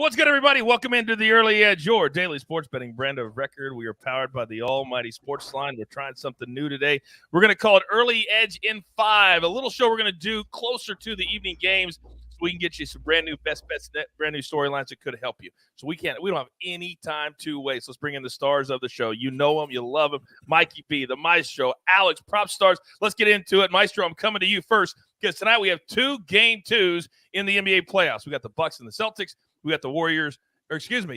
What's good, everybody? Welcome into the Early Edge, your daily sports betting brand of record. We are powered by the almighty SportsLine. We're trying something new today. We're going to call it Early Edge in 5, a little show we're going to do closer to the evening games so we can get you some brand new best bets, brand new storylines that could help you. So we don't have any time to waste. Let's bring in the stars of the show. You know them, you love them. Mikey B, the Maestro, Alex, PropStarz. Let's get into it. Maestro, I'm coming to you first because tonight we have 2 game 2s in the NBA playoffs. We got the Bucks and the Celtics. We got the Warriors, what am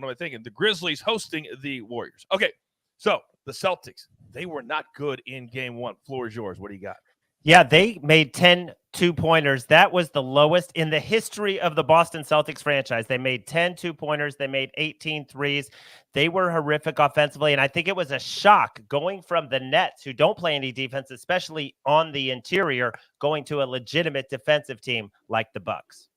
I thinking? The Grizzlies hosting the Warriors. Okay, so the Celtics, they were not good in game 1. Floor is yours. What do you got? Yeah, they made 10 two-pointers. That was the lowest in the history of the Boston Celtics franchise. They made 10 two-pointers. They made 18 threes. They were horrific offensively, and I think it was a shock going from the Nets, who don't play any defense, especially on the interior, going to a legitimate defensive team like the Bucks.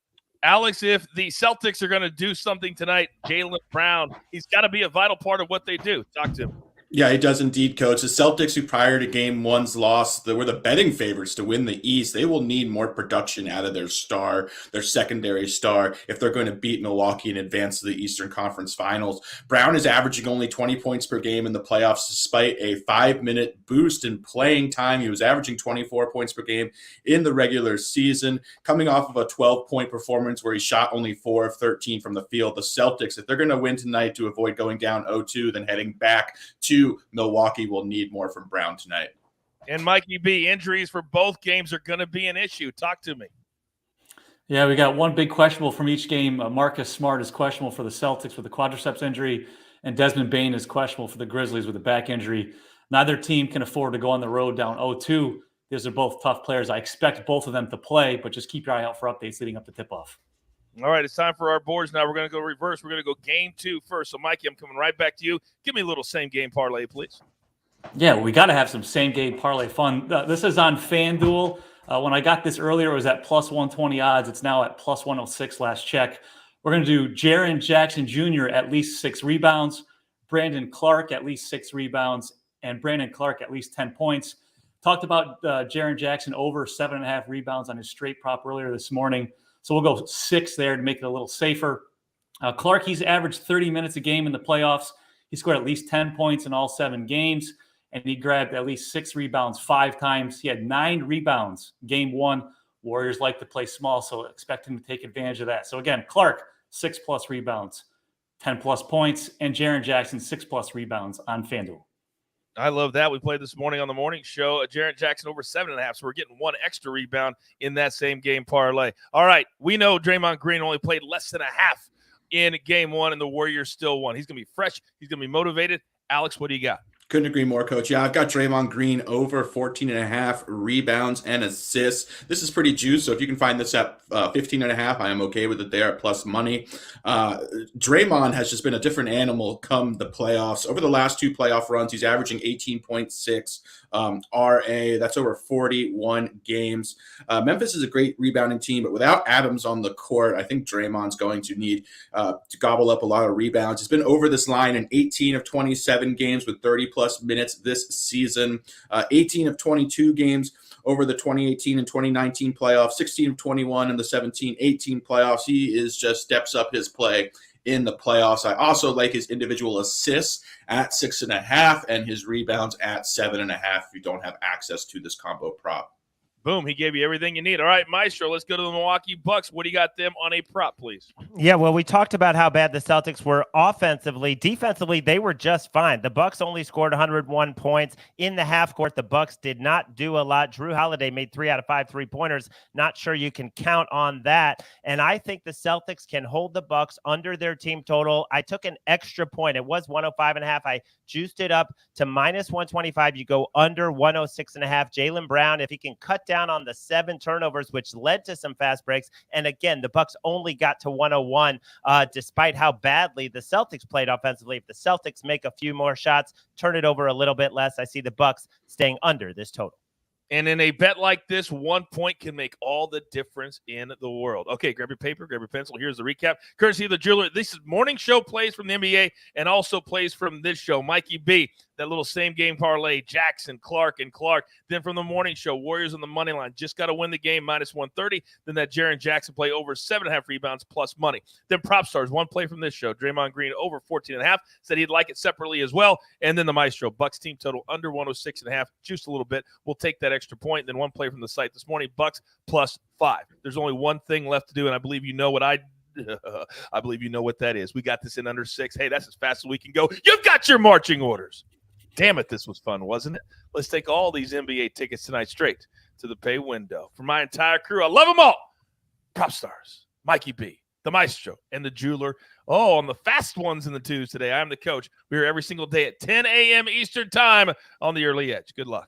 Alex, if the Celtics are going to do something tonight, Jaylen Brown, he's got to be a vital part of what they do. Talk to him. Yeah, he does indeed, Coach. The Celtics, who prior to Game 1's loss, they were the betting favorites to win the East. They will need more production out of their secondary star, if they're going to beat Milwaukee and advance to the Eastern Conference Finals. Brown is averaging only 20 points per game in the playoffs, despite a 5-minute boost in playing time. He was averaging 24 points per game in the regular season, coming off of a 12-point performance where he shot only 4 of 13 from the field. The Celtics, if they're going to win tonight to avoid going down 0-2, then heading back to Milwaukee, will need more from Brown tonight. And Mikey B, injuries for both games are going to be an issue. Talk to me. Yeah, we got one big questionable from each game. Marcus Smart is questionable for the Celtics with a quadriceps injury, and Desmond Bane is questionable for the Grizzlies with a back injury. Neither team can afford to go on the road down 0-2. These are both tough players. I expect both of them to play, but just keep your eye out for updates leading up to tip-off. All right, it's time for our boards now. We're going to go reverse. We're going to go game 2 first. So, Mikey, I'm coming right back to you. Give me a little same-game parlay, please. Yeah, we got to have some same-game parlay fun. This is on FanDuel. When I got this earlier, it was at plus 120 odds. It's now at plus 106 last check. We're going to do Jaren Jackson Jr. at least 6 rebounds, Brandon Clark at least 6 rebounds, and Brandon Clark at least 10 points. Talked about Jaren Jackson over 7.5 rebounds on his straight prop earlier this morning. So we'll go 6 there to make it a little safer. Clark, he's averaged 30 minutes a game in the playoffs. He scored at least 10 points in all 7 games, and he grabbed at least 6 rebounds 5 times. He had 9 rebounds game 1. Warriors like to play small, so expect him to take advantage of that. So again, Clark, 6+ rebounds, 10+ points, and Jaren Jackson, 6+ rebounds on FanDuel. I love that. We played this morning on the morning show. Jaren Jackson over 7.5, so we're getting 1 extra rebound in that same game parlay. All right, we know Draymond Green only played less than a half in game 1, and the Warriors still won. He's going to be fresh. He's going to be motivated. Alex, what do you got? Couldn't agree more, Coach. Yeah, I've got Draymond Green over 14.5 rebounds and assists. This is pretty juiced, so if you can find this at 15.5, I am okay with it there at plus money. Draymond has just been a different animal come the playoffs. Over the last 2 playoff runs, he's averaging 18.6 RA. That's over 41 games. Memphis is a great rebounding team, but without Adams on the court, I think Draymond's going to need to gobble up a lot of rebounds. He's been over this line in 18 of 27 games with 30+ minutes this season, 18 of 22 games over the 2018 and 2019 playoffs, 16 of 21 in the 17-18 playoffs. He is just steps up his play in the playoffs. I also like his individual assists at 6.5 and his rebounds at 7.5 if you don't have access to this combo prop. Boom, he gave you everything you need. All right, Maestro, let's go to the Milwaukee Bucks. What do you got them on a prop, please? Yeah, well, we talked about how bad the Celtics were offensively. Defensively, they were just fine. The Bucks only scored 101 points in the half court. The Bucks did not do a lot. Drew Holiday made 3 out of 5 3-pointers. Not sure you can count on that. And I think the Celtics can hold the Bucks under their team total. I took an extra point. It was 105.5. I juiced it up to minus 125. You go under 106.5. Jaylen Brown, if he can cut down on the 7 turnovers, which led to some fast breaks. And again, the Bucks only got to 101, despite how badly the Celtics played offensively. If the Celtics make a few more shots, turn it over a little bit less, I see the Bucks staying under this total. And in a bet like this, 1 point can make all the difference in the world. Okay, grab your paper, grab your pencil. Here's the recap. Courtesy of the jeweler. This is morning show plays from the NBA and also plays from this show. Mikey B, that little same game parlay, Jackson, Clark, and Clark. Then from the morning show, Warriors on the money line, just got to win the game, minus 130. Then that Jaren Jackson play over 7.5 rebounds plus money. Then PropStarz, one play from this show, Draymond Green over 14.5, said he'd like it separately as well. And then the Maestro, Bucks team total under 106.5, juiced a little bit. We'll take that extra point. Then one play from the site this morning, Bucks plus 5. There's only one thing left to do, and I believe you know what I believe you know what that is. We got this in under 6. Hey, that's as fast as we can go. You've got your marching orders. Damn it, this was fun, wasn't it? Let's take all these NBA tickets tonight straight to the pay window. For my entire crew, I love them all. PropStarz, Mikey B, the Maestro, and the Jeweler. Oh, on the fast ones and the twos today, I'm the coach. We're here every single day at 10 a.m. Eastern time on the Early Edge. Good luck.